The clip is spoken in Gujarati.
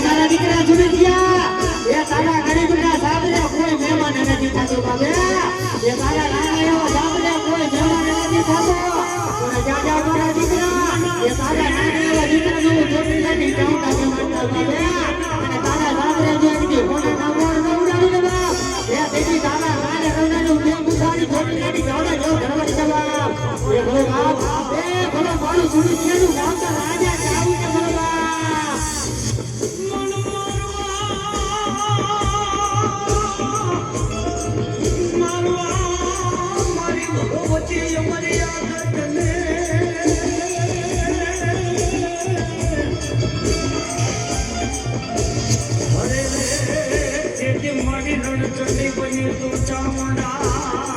મારા દીકરા સુની ગયા એ તારા ગરીબના સાબરે કોઈ મહેમાન નથી થતું બાબે એ તારા નાના એવો સાબરે કોઈ મહેમાન નથી થતો અને જાજા મારા દીકરા એ તારા નાના એવા દીકરાનું છોડી નથી ચાવતા કે માનતા બાબે અને તારા સાબરે જો એકદી કોને નામોર નવડાવી દેવા એ તેની તારા નાના રવડાનું બે મુસારી છોડી નથી ચાવતા જો ધરવડી દેવા એ ભલો બાપ એ ભલો મારું સુની કેનું ગામતા રાજા ચાવું કે ભલો બાપ મારી રણ ચડી બની તું ચામુંડા